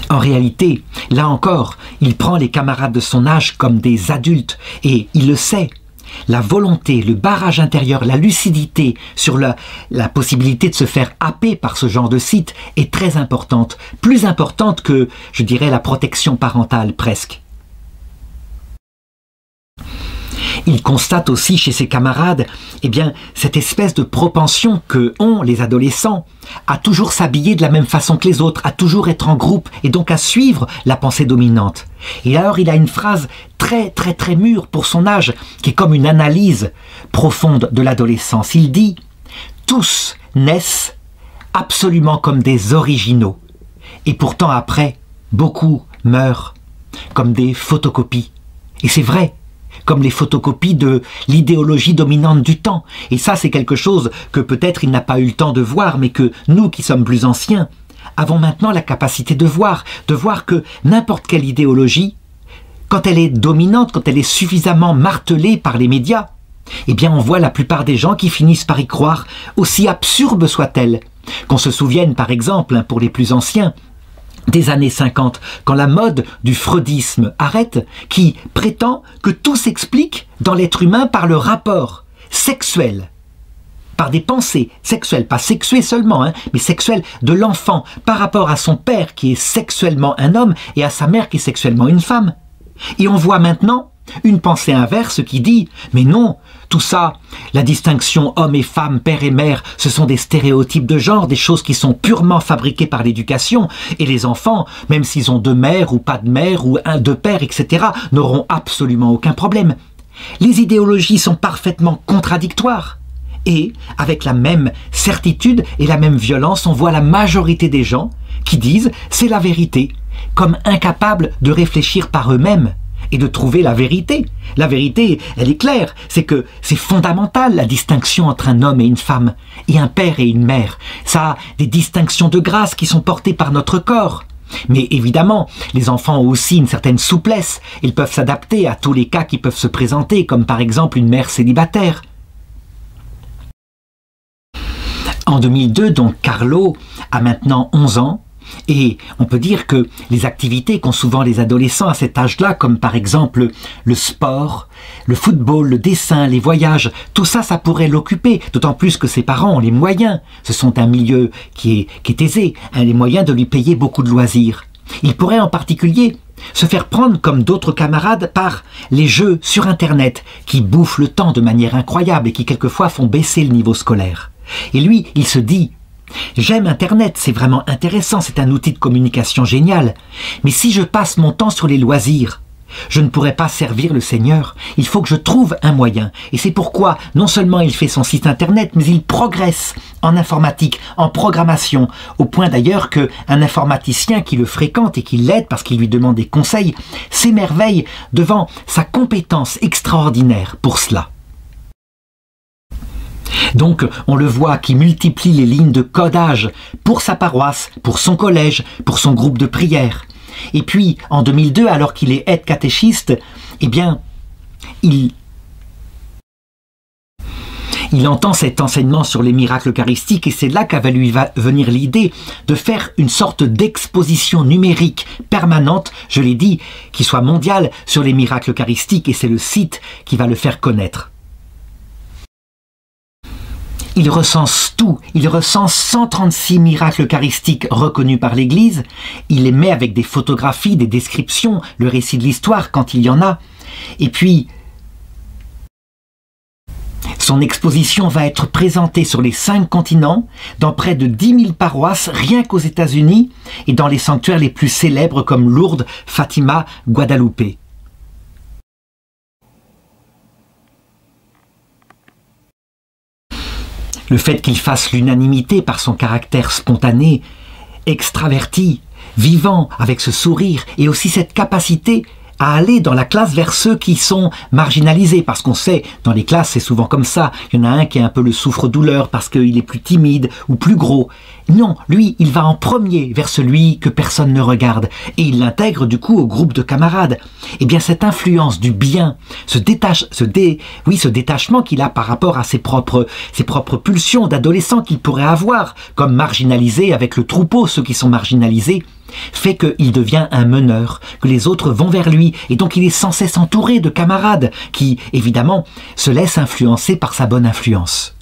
En réalité, là encore, il prend les camarades de son âge comme des adultes et il le sait. La volonté, le barrage intérieur, la lucidité sur la possibilité de se faire happer par ce genre de site est très importante, plus importante que, je dirais, la protection parentale presque. Il constate aussi chez ses camarades, eh bien, cette espèce de propension que ont les adolescents à toujours s'habiller de la même façon que les autres, à toujours être en groupe et donc à suivre la pensée dominante. Et alors il a une phrase très mûre pour son âge, qui est comme une analyse profonde de l'adolescence. Il dit « Tous naissent absolument comme des originaux, et pourtant après, beaucoup meurent comme des photocopies. » Et c'est vrai, comme les photocopies de l'idéologie dominante du temps. Et ça, c'est quelque chose que peut-être il n'a pas eu le temps de voir, mais que nous, qui sommes plus anciens, avons maintenant la capacité de voir que n'importe quelle idéologie, quand elle est dominante, quand elle est suffisamment martelée par les médias, eh bien on voit la plupart des gens qui finissent par y croire, aussi absurde soit-elle. Qu'on se souvienne par exemple, pour les plus anciens, des années 50, quand la mode du freudisme arrête, qui prétend que tout s'explique dans l'être humain par le rapport sexuel, par des pensées sexuelles, pas sexuées seulement, mais sexuelles de l'enfant par rapport à son père qui est sexuellement un homme et à sa mère qui est sexuellement une femme. Et on voit maintenant une pensée inverse qui dit « Mais non, tout ça, la distinction homme et femme, père et mère, ce sont des stéréotypes de genre, des choses qui sont purement fabriquées par l'éducation. Et les enfants, même s'ils ont deux mères ou pas de mère ou deux pères, etc., n'auront absolument aucun problème. » Les idéologies sont parfaitement contradictoires. Et, avec la même certitude et la même violence, on voit la majorité des gens qui disent « c'est la vérité », comme incapables de réfléchir par eux-mêmes et de trouver la vérité. La vérité, elle est claire, c'est que c'est fondamental la distinction entre un homme et une femme, et un père et une mère. Ça a des distinctions de grâce qui sont portées par notre corps. Mais évidemment, les enfants ont aussi une certaine souplesse, ils peuvent s'adapter à tous les cas qui peuvent se présenter, comme par exemple une mère célibataire. En 2002, donc Carlo a maintenant 11 ans, et on peut dire que les activités qu'ont souvent les adolescents à cet âge-là, comme par exemple le sport, le football, le dessin, les voyages, tout ça, ça pourrait l'occuper, d'autant plus que ses parents ont les moyens. Ce sont un milieu qui est aisé, les moyens de lui payer beaucoup de loisirs. Il pourrait en particulier se faire prendre comme d'autres camarades par les jeux sur Internet qui bouffent le temps de manière incroyable et qui quelquefois font baisser le niveau scolaire. Et lui, il se dit « J'aime Internet, c'est vraiment intéressant, c'est un outil de communication génial. Mais si je passe mon temps sur les loisirs, je ne pourrai pas servir le Seigneur. Il faut que je trouve un moyen. » Et c'est pourquoi, non seulement il fait son site Internet, mais il progresse en informatique, en programmation, au point d'ailleurs qu'un informaticien qui le fréquente et qui l'aide parce qu'il lui demande des conseils, s'émerveille devant sa compétence extraordinaire pour cela. Donc, on le voit qui multiplie les lignes de codage pour sa paroisse, pour son collège, pour son groupe de prière. Et puis, en 2002, alors qu'il est aide catéchiste, eh bien, il entend cet enseignement sur les miracles eucharistiques et c'est là qu'à lui va venir l'idée de faire une sorte d'exposition numérique permanente, je l'ai dit, qui soit mondiale sur les miracles eucharistiques et c'est le site qui va le faire connaître. Il recense tout, il recense 136 miracles eucharistiques reconnus par l'Église, il les met avec des photographies, des descriptions, le récit de l'histoire quand il y en a, et puis son exposition va être présentée sur les 5 continents, dans près de 10 000 paroisses, rien qu'aux États-Unis, et dans les sanctuaires les plus célèbres comme Lourdes, Fatima, Guadeloupe. Le fait qu'il fasse l'unanimité par son caractère spontané, extraverti, vivant, avec ce sourire, et aussi cette capacité à aller dans la classe vers ceux qui sont marginalisés, parce qu'on sait, dans les classes, c'est souvent comme ça. Il y en a un qui est un peu le souffre-douleur parce qu'il est plus timide ou plus gros. Non, lui, il va en premier vers celui que personne ne regarde, et il l'intègre du coup au groupe de camarades. Eh bien, cette influence du bien, ce détachement qu'il a par rapport à ses propres pulsions d'adolescent qu'il pourrait avoir, comme marginalisé avec le troupeau, ceux qui sont marginalisés, fait qu'il devient un meneur, que les autres vont vers lui, et donc il est sans cesse entouré de camarades qui, évidemment, se laissent influencer par sa bonne influence.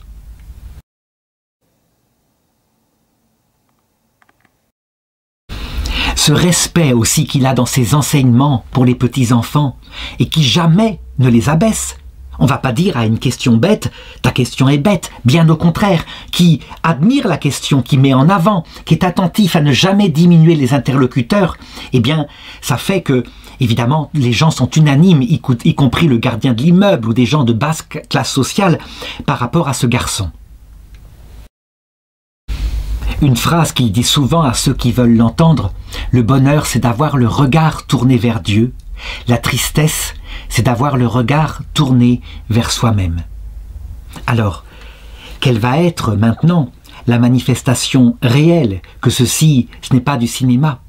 Ce respect aussi qu'il a dans ses enseignements pour les petits-enfants, et qui jamais ne les abaisse. On ne va pas dire à une question bête, ta question est bête, bien au contraire, qui admire la question, qui met en avant, qui est attentif à ne jamais diminuer les interlocuteurs, eh bien, ça fait que, évidemment, les gens sont unanimes, y compris le gardien de l'immeuble ou des gens de basse classe sociale, par rapport à ce garçon. Une phrase qu'il dit souvent à ceux qui veulent l'entendre, le bonheur c'est d'avoir le regard tourné vers Dieu, la tristesse c'est d'avoir le regard tourné vers soi-même. Alors, quelle va être maintenant la manifestation réelle que ce n'est pas du cinéma?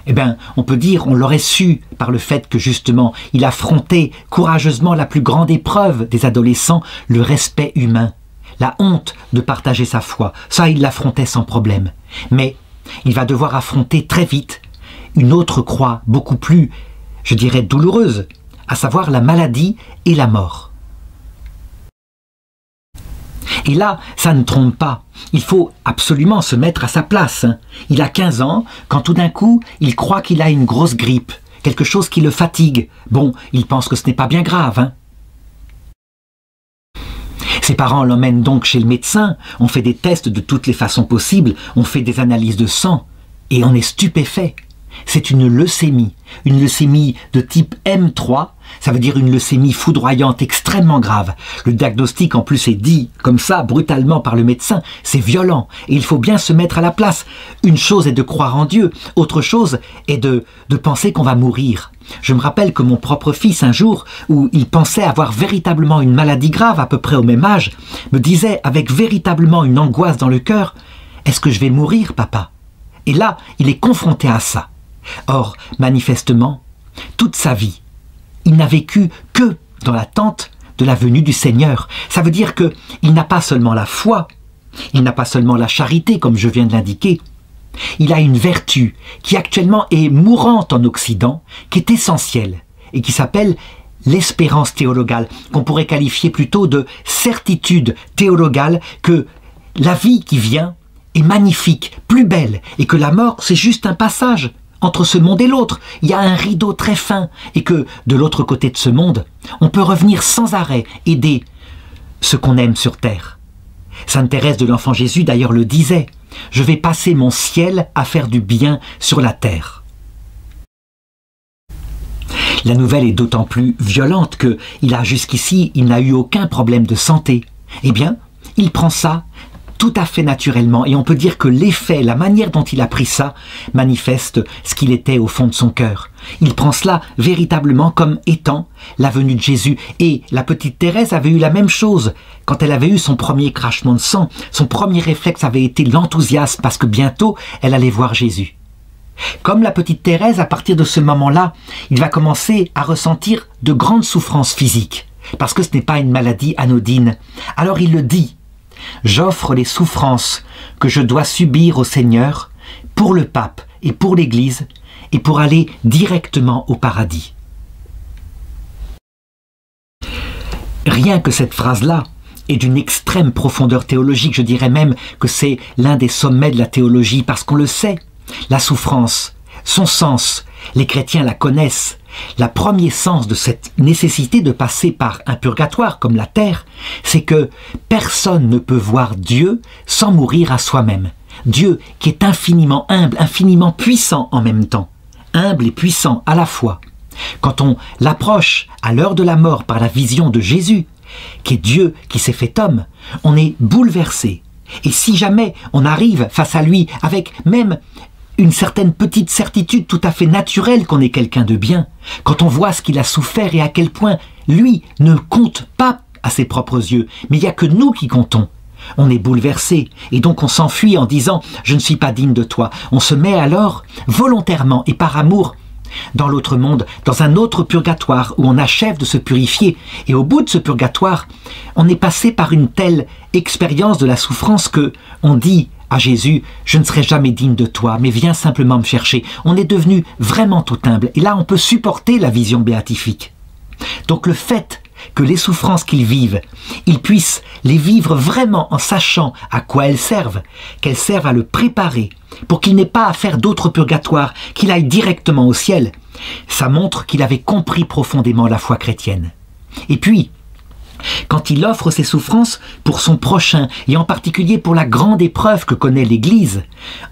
Eh bien, on peut dire, on l'aurait su par le fait que justement, il affrontait courageusement la plus grande épreuve des adolescents, le respect humain. La honte de partager sa foi, ça il l'affrontait sans problème. Mais il va devoir affronter très vite une autre croix beaucoup plus, je dirais, douloureuse, à savoir la maladie et la mort. Et là, ça ne trompe pas. Il faut absolument se mettre à sa place. Il a 15 ans, quand tout d'un coup, il croit qu'il a une grosse grippe, quelque chose qui le fatigue. Bon, il pense que ce n'est pas bien grave, Ses parents l'emmènent donc chez le médecin, on fait des tests de toutes les façons possibles, on fait des analyses de sang, et on est stupéfait. C'est une leucémie de type M3, ça veut dire une leucémie foudroyante extrêmement grave. Le diagnostic en plus est dit comme ça, brutalement par le médecin, c'est violent, et il faut bien se mettre à la place. Une chose est de croire en Dieu, autre chose est de penser qu'on va mourir. Je me rappelle que mon propre fils, un jour, où il pensait avoir véritablement une maladie grave, à peu près au même âge, me disait avec véritablement une angoisse dans le cœur, « Est-ce que je vais mourir, papa ?» Et là, il est confronté à ça. Or, manifestement, toute sa vie, il n'a vécu que dans l'attente de la venue du Seigneur. Ça veut dire qu'il n'a pas seulement la foi, il n'a pas seulement la charité, comme je viens de l'indiquer, il a une vertu qui actuellement est mourante en Occident, qui est essentielle et qui s'appelle l'espérance théologale, qu'on pourrait qualifier plutôt de certitude théologale que la vie qui vient est magnifique, plus belle, et que la mort c'est juste un passage entre ce monde et l'autre. Il y a un rideau très fin et que de l'autre côté de ce monde, on peut revenir sans arrêt aider ce qu'on aime sur terre. Sainte Thérèse de l'Enfant Jésus d'ailleurs le disait, « Je vais passer mon ciel à faire du bien sur la terre ». La nouvelle est d'autant plus violente qu'il a jusqu'ici, il n'a eu aucun problème de santé. Eh bien, il prend ça tout à fait naturellement et on peut dire que l'effet, la manière dont il a pris ça, manifeste ce qu'il était au fond de son cœur. Il prend cela véritablement comme étant la venue de Jésus. Et la petite Thérèse avait eu la même chose. Quand elle avait eu son premier crachement de sang, son premier réflexe avait été l'enthousiasme parce que bientôt elle allait voir Jésus. Comme la petite Thérèse, à partir de ce moment-là, il va commencer à ressentir de grandes souffrances physiques parce que ce n'est pas une maladie anodine. Alors il le dit, « J'offre les souffrances que je dois subir au Seigneur pour le pape et pour l'Église et pour aller directement au paradis. » Rien que cette phrase-là est d'une extrême profondeur théologique, je dirais même que c'est l'un des sommets de la théologie, parce qu'on le sait, la souffrance, son sens, les chrétiens la connaissent. Le premier sens de cette nécessité de passer par un purgatoire comme la terre, c'est que personne ne peut voir Dieu sans mourir à soi-même. Dieu qui est infiniment humble, infiniment puissant en même temps. Humble et puissant à la fois. Quand on l'approche à l'heure de la mort par la vision de Jésus, qui est Dieu qui s'est fait homme, on est bouleversé. Et si jamais on arrive face à lui avec même une certaine petite certitude tout à fait naturelle qu'on est quelqu'un de bien, quand on voit ce qu'il a souffert et à quel point lui ne compte pas à ses propres yeux, mais il n'y a que nous qui comptons, on est bouleversé et donc on s'enfuit en disant « je ne suis pas digne de toi ». On se met alors volontairement et par amour dans l'autre monde, dans un autre purgatoire où on achève de se purifier. Et au bout de ce purgatoire, on est passé par une telle expérience de la souffrance que on dit à Jésus, je ne serai jamais digne de toi, mais viens simplement me chercher. On est devenu vraiment tout humble. Et là, on peut supporter la vision béatifique. Donc le fait que les souffrances qu'ils vivent, ils puissent les vivre vraiment en sachant à quoi elles servent, qu'elles servent à le préparer, pour qu'il n'ait pas à faire d'autres purgatoires, qu'il aille directement au ciel, ça montre qu'il avait compris profondément la foi chrétienne. Et puis, quand il offre ses souffrances pour son prochain, et en particulier pour la grande épreuve que connaît l'Église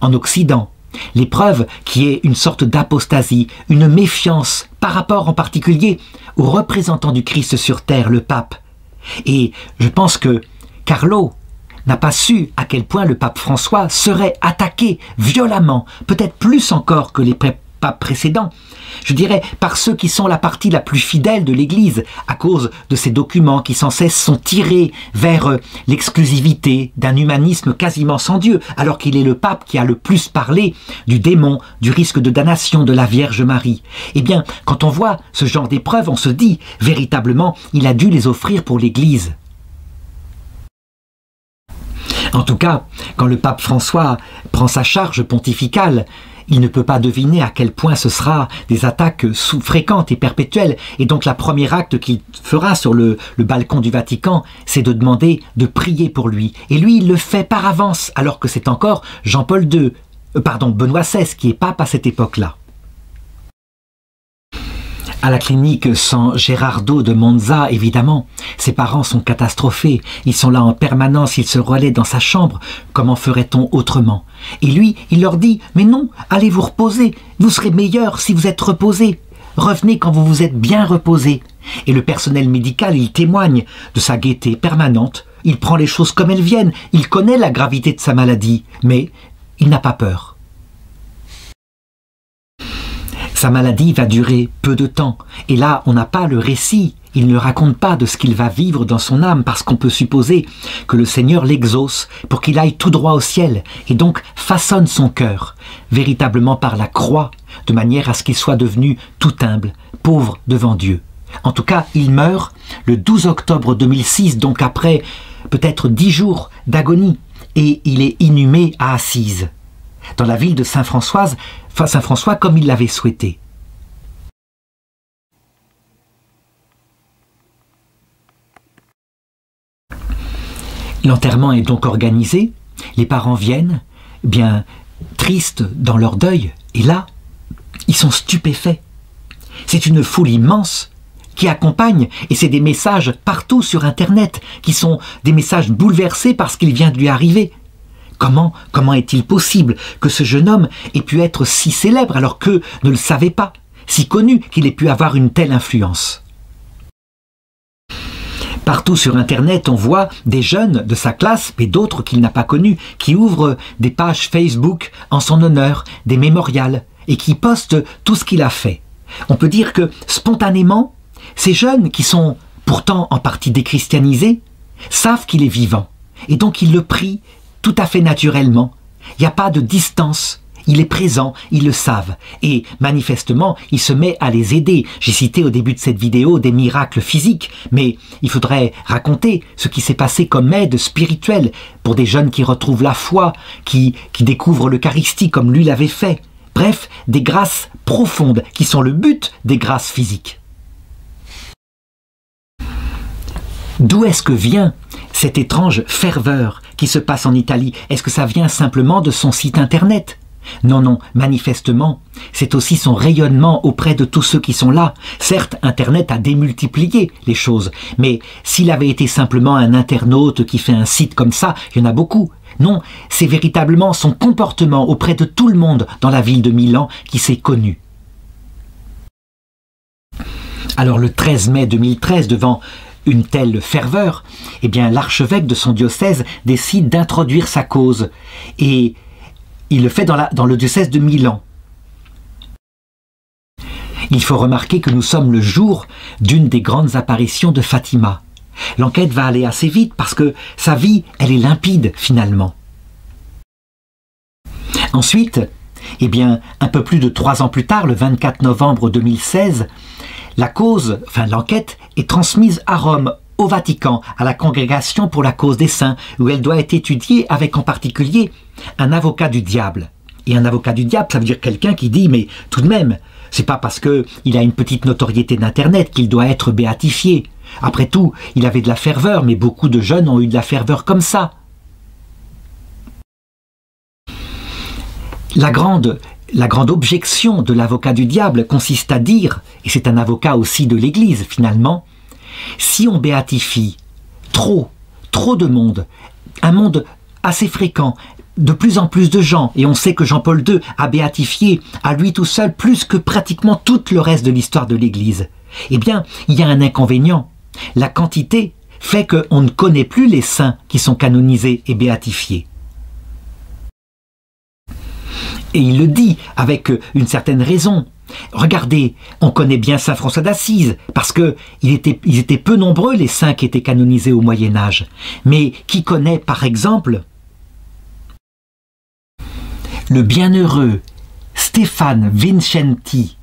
en Occident. L'épreuve qui est une sorte d'apostasie, une méfiance par rapport en particulier au représentant du Christ sur terre, le pape. Et je pense que Carlo n'a pas su à quel point le pape François serait attaqué violemment, peut-être plus encore que les papes précédents, je dirais par ceux qui sont la partie la plus fidèle de l'Église, à cause de ces documents qui sans cesse sont tirés vers l'exclusivité d'un humanisme quasiment sans Dieu, alors qu'il est le pape qui a le plus parlé du démon, du risque de damnation de la Vierge Marie. Eh bien, quand on voit ce genre d'épreuves, on se dit, véritablement, il a dû les offrir pour l'Église. En tout cas, quand le pape François prend sa charge pontificale, il ne peut pas deviner à quel point ce sera des attaques fréquentes et perpétuelles. Et donc la première acte qu'il fera sur le balcon du Vatican, c'est de demander de prier pour lui. Et lui, il le fait par avance, alors que c'est encore Benoît XVI qui est pape à cette époque-là. À la clinique San Gerardo de Monza, évidemment, ses parents sont catastrophés. Ils sont là en permanence, ils se relaient dans sa chambre. Comment ferait-on autrement? Et lui, il leur dit « Mais non, allez vous reposer. Vous serez meilleur si vous êtes reposé. Revenez quand vous vous êtes bien reposé. » Et le personnel médical, il témoigne de sa gaieté permanente. Il prend les choses comme elles viennent. Il connaît la gravité de sa maladie, mais il n'a pas peur. Sa maladie va durer peu de temps. Et là, on n'a pas le récit. Il ne raconte pas de ce qu'il va vivre dans son âme, parce qu'on peut supposer que le Seigneur l'exauce pour qu'il aille tout droit au ciel, et donc façonne son cœur, véritablement par la croix, de manière à ce qu'il soit devenu tout humble, pauvre devant Dieu. En tout cas, il meurt le 12 octobre 2006, donc après peut-être 10 jours d'agonie, et il est inhumé à Assise, dans la ville de Saint-François comme il l'avait souhaité. L'enterrement est donc organisé, les parents viennent, bien tristes dans leur deuil, et là, ils sont stupéfaits. C'est une foule immense qui accompagne, et c'est des messages partout sur Internet, qui sont des messages bouleversés par ce qu'il vient de lui arriver. Comment est-il possible que ce jeune homme ait pu être si célèbre alors qu'eux ne le savaient pas, si connu qu'il ait pu avoir une telle influence? Partout sur Internet, on voit des jeunes de sa classe, et d'autres qu'il n'a pas connus, qui ouvrent des pages Facebook en son honneur, des mémorials, et qui postent tout ce qu'il a fait. On peut dire que, spontanément, ces jeunes, qui sont pourtant en partie déchristianisés, savent qu'il est vivant, et donc ils le prient tout à fait naturellement. Il n'y a pas de distance. Il est présent, ils le savent. Et manifestement, il se met à les aider. J'ai cité au début de cette vidéo des miracles physiques, mais il faudrait raconter ce qui s'est passé comme aide spirituelle pour des jeunes qui retrouvent la foi, qui découvrent l'Eucharistie comme lui l'avait fait. Bref, des grâces profondes qui sont le but des grâces physiques. D'où est-ce que vient cette étrange ferveur qui se passe en Italie? Est-ce que ça vient simplement de son site internet? Non, manifestement, c'est aussi son rayonnement auprès de tous ceux qui sont là. Certes, Internet a démultiplié les choses, mais s'il avait été simplement un internaute qui fait un site comme ça, il y en a beaucoup. Non, c'est véritablement son comportement auprès de tout le monde dans la ville de Milan qui s'est connu. Alors le 13 mai 2013, devant une telle ferveur, eh bien l'archevêque de son diocèse décide d'introduire sa cause, et il le fait dans le diocèse de Milan. Il faut remarquer que nous sommes le jour d'une des grandes apparitions de Fatima. L'enquête va aller assez vite parce que sa vie, elle est limpide finalement. Ensuite, eh bien, un peu plus de 3 ans plus tard, le 24 novembre 2016, l'enquête est transmise à Rome, au Vatican, à la Congrégation pour la cause des saints, où elle doit être étudiée avec en particulier un avocat du diable. Et un avocat du diable, ça veut dire quelqu'un qui dit, mais tout de même, c'est pas parce qu'il a une petite notoriété d'Internet qu'il doit être béatifié. Après tout, il avait de la ferveur, mais beaucoup de jeunes ont eu de la ferveur comme ça. La grande objection de l'avocat du diable consiste à dire, et c'est un avocat aussi de l'Église finalement, si on béatifie trop de monde, un monde assez fréquent, de plus en plus de gens, et on sait que Jean-Paul II a béatifié à lui tout seul plus que pratiquement tout le reste de l'histoire de l'Église. Eh bien, il y a un inconvénient. La quantité fait qu'on ne connaît plus les saints qui sont canonisés et béatifiés. Et il le dit avec une certaine raison. Regardez, on connaît bien saint François d'Assise, parce qu'ils étaient peu nombreux les saints qui étaient canonisés au Moyen-Âge. Mais qui connaît par exemple le bienheureux Stefan Vincenti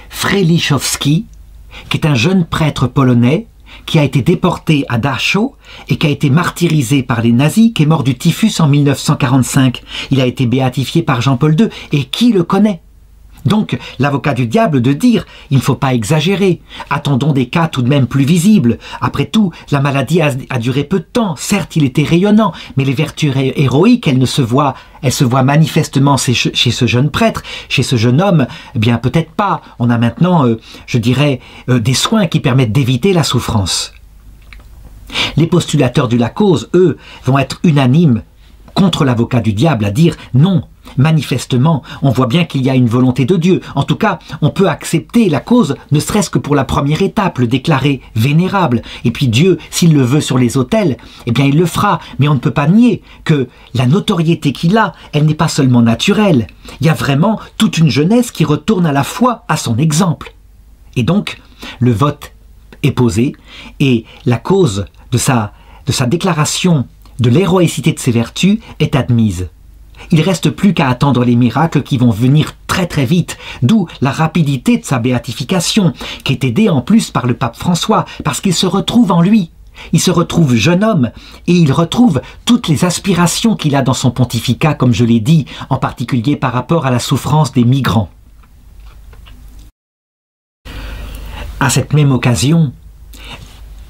Frelichowski, qui est un jeune prêtre polonais qui a été déporté à Dachau et qui a été martyrisé par les nazis, qui est mort du typhus en 1945. Il a été béatifié par Jean-Paul II, et qui le connaît? Donc, l'avocat du diable de dire, il ne faut pas exagérer, attendons des cas tout de même plus visibles. Après tout, la maladie a duré peu de temps, certes il était rayonnant, mais les vertus héroïques, elles se voient manifestement chez ce jeune prêtre, chez ce jeune homme, eh bien peut-être pas. On a maintenant, je dirais, des soins qui permettent d'éviter la souffrance. Les postulateurs de la cause, eux, vont être unanimes contre l'avocat du diable à dire non. Manifestement, on voit bien qu'il y a une volonté de Dieu. En tout cas, on peut accepter la cause, ne serait-ce que pour la première étape, le déclarer vénérable. Et puis Dieu, s'il le veut sur les autels, eh bien il le fera. Mais on ne peut pas nier que la notoriété qu'il a, elle n'est pas seulement naturelle. Il y a vraiment toute une jeunesse qui retourne à la foi à son exemple. Et donc, le vote est posé, et la cause de sa déclaration de l'héroïcité de ses vertus est admise. Il ne reste plus qu'à attendre les miracles qui vont venir très très vite, d'où la rapidité de sa béatification, qui est aidée en plus par le pape François, parce qu'il se retrouve en lui. Il se retrouve jeune homme, et il retrouve toutes les aspirations qu'il a dans son pontificat, comme je l'ai dit, en particulier par rapport à la souffrance des migrants. À cette même occasion,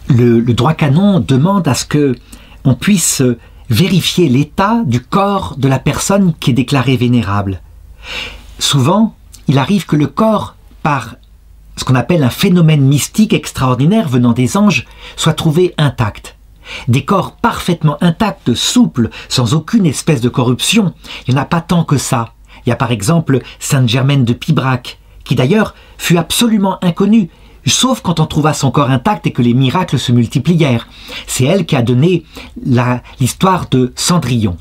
le droit canon demande à ce que on puisse vérifier l'état du corps de la personne qui est déclarée vénérable. Souvent, il arrive que le corps, par ce qu'on appelle un phénomène mystique extraordinaire venant des anges, soit trouvé intact. Des corps parfaitement intacts, souples, sans aucune espèce de corruption, il n'y en a pas tant que ça. Il y a par exemple Sainte Germaine de Pibrac, qui d'ailleurs fut absolument inconnue, sauf quand on trouva son corps intact et que les miracles se multiplièrent. C'est elle qui a donné l'histoire de Cendrillon.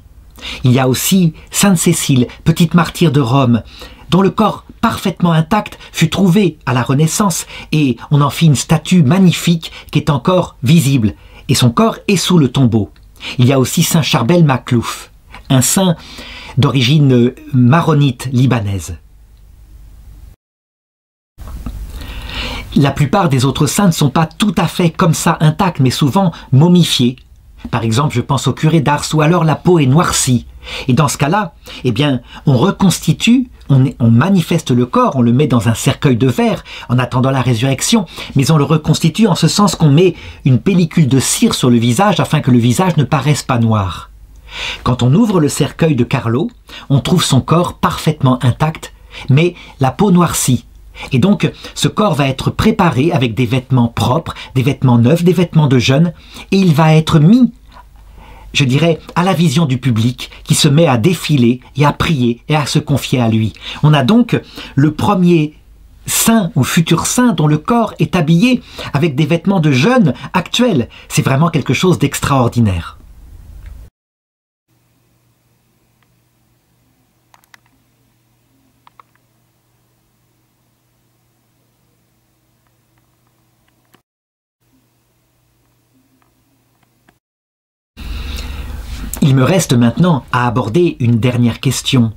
Il y a aussi Sainte Cécile, petite martyre de Rome, dont le corps parfaitement intact fut trouvé à la Renaissance, et on en fit une statue magnifique qui est encore visible, et son corps est sous le tombeau. Il y a aussi Saint Charbel Maclouf, un saint d'origine maronite libanaise. La plupart des autres saints ne sont pas tout à fait comme ça intacts, mais souvent momifiés. Par exemple, je pense au curé d'Ars, où alors la peau est noircie. Et dans ce cas-là, eh bien, on reconstitue, on manifeste le corps, on le met dans un cercueil de verre en attendant la résurrection, mais on le reconstitue en ce sens qu'on met une pellicule de cire sur le visage afin que le visage ne paraisse pas noir. Quand on ouvre le cercueil de Carlo, on trouve son corps parfaitement intact, mais la peau noircie. Et donc, ce corps va être préparé avec des vêtements propres, des vêtements neufs, des vêtements de jeûne, et il va être mis, je dirais, à la vision du public qui se met à défiler et à prier et à se confier à lui. On a donc le premier saint ou futur saint dont le corps est habillé avec des vêtements de jeûne actuels. C'est vraiment quelque chose d'extraordinaire. Il me reste maintenant à aborder une dernière question.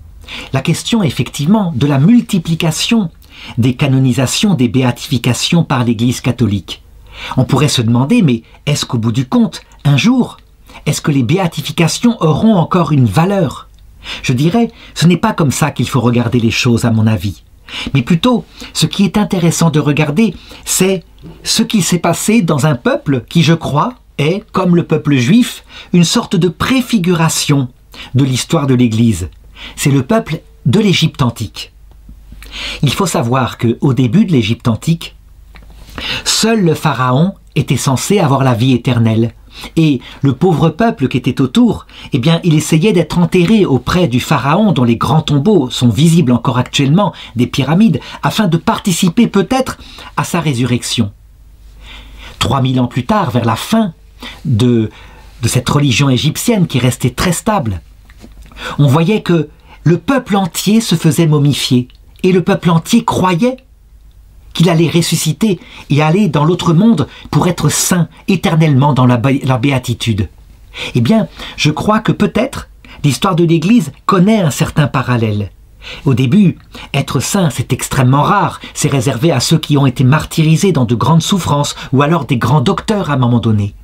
La question, effectivement, de la multiplication des canonisations, des béatifications par l'Église catholique. On pourrait se demander, mais est-ce qu'au bout du compte, un jour, est-ce que les béatifications auront encore une valeur? Je dirais, ce n'est pas comme ça qu'il faut regarder les choses, à mon avis. Mais plutôt, ce qui est intéressant de regarder, c'est ce qui s'est passé dans un peuple qui, je crois, est, comme le peuple juif, une sorte de préfiguration de l'histoire de l'Église. C'est le peuple de l'Égypte antique. Il faut savoir qu'au début de l'Égypte antique, seul le pharaon était censé avoir la vie éternelle. Et le pauvre peuple qui était autour, eh bien, il essayait d'être enterré auprès du pharaon dont les grands tombeaux sont visibles encore actuellement, des pyramides, afin de participer peut-être à sa résurrection. 3000 ans plus tard, vers la fin de cette religion égyptienne qui restait très stable, on voyait que le peuple entier se faisait momifier et le peuple entier croyait qu'il allait ressusciter et aller dans l'autre monde pour être saint éternellement dans la béatitude. Eh bien, je crois que peut-être l'histoire de l'Église connaît un certain parallèle. Au début, être saint, c'est extrêmement rare, c'est réservé à ceux qui ont été martyrisés dans de grandes souffrances ou alors des grands docteurs à un moment donné.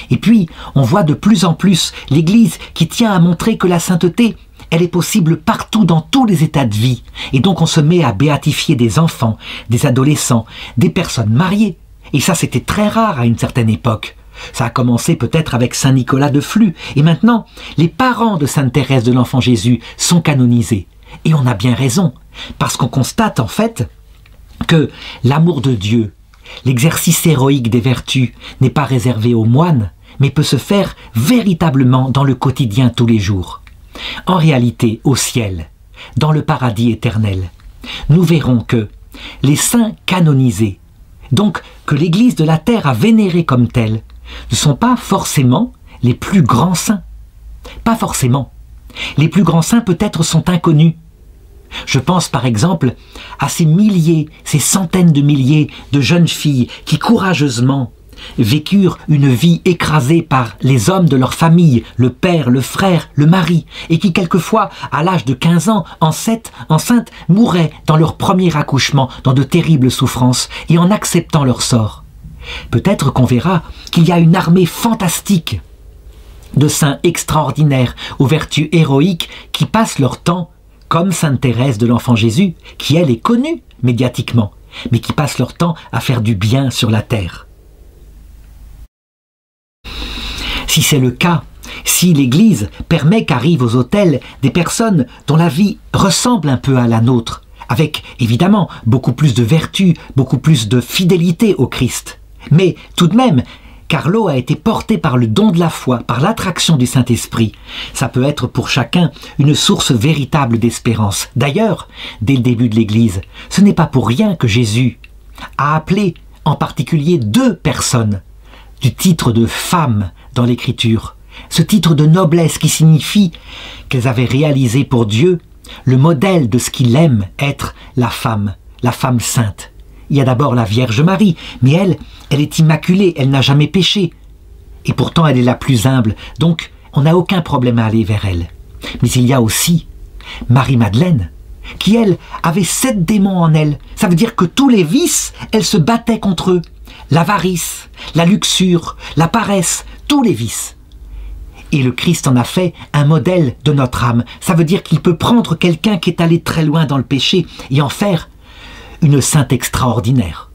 Et puis, on voit de plus en plus l'Église qui tient à montrer que la sainteté, elle est possible partout dans tous les états de vie. Et donc on se met à béatifier des enfants, des adolescents, des personnes mariées. Et ça, c'était très rare à une certaine époque. Ça a commencé peut-être avec Saint Nicolas de Flux. Et maintenant, les parents de Sainte Thérèse de l'Enfant Jésus sont canonisés. Et on a bien raison, parce qu'on constate en fait que l'amour de Dieu, l'exercice héroïque des vertus n'est pas réservé aux moines, mais peut se faire véritablement dans le quotidien tous les jours. En réalité, au ciel, dans le paradis éternel, nous verrons que les saints canonisés, donc que l'Église de la terre a vénérés comme tels, ne sont pas forcément les plus grands saints. Pas forcément. Les plus grands saints peut-être sont inconnus. Je pense par exemple à ces milliers, ces centaines de milliers de jeunes filles qui courageusement vécurent une vie écrasée par les hommes de leur famille, le père, le frère, le mari, et qui quelquefois, à l'âge de 15 ans, enceintes, mouraient dans leur premier accouchement, dans de terribles souffrances, et en acceptant leur sort. Peut-être qu'on verra qu'il y a une armée fantastique de saints extraordinaires, aux vertus héroïques, qui passent leur temps, comme Sainte Thérèse de l'Enfant Jésus, qui elle est connue médiatiquement, mais qui passent leur temps à faire du bien sur la terre. Si c'est le cas, si l'Église permet qu'arrivent aux autels des personnes dont la vie ressemble un peu à la nôtre, avec évidemment beaucoup plus de vertu, beaucoup plus de fidélité au Christ, mais tout de même, Carlo a été porté par le don de la foi, par l'attraction du Saint-Esprit. Ça peut être pour chacun une source véritable d'espérance. D'ailleurs, dès le début de l'Église, ce n'est pas pour rien que Jésus a appelé en particulier 2 personnes du titre de femme dans l'Écriture. Ce titre de noblesse qui signifie qu'elles avaient réalisé pour Dieu le modèle de ce qu'il aime être la femme sainte. Il y a d'abord la Vierge Marie, mais elle est immaculée, elle n'a jamais péché. Et pourtant, elle est la plus humble, donc on n'a aucun problème à aller vers elle. Mais il y a aussi Marie-Madeleine, qui, elle, avait 7 démons en elle. Ça veut dire que tous les vices, elle se battait contre eux. L'avarice, la luxure, la paresse, tous les vices. Et le Christ en a fait un modèle de notre âme. Ça veut dire qu'il peut prendre quelqu'un qui est allé très loin dans le péché et en faire une sainte extraordinaire.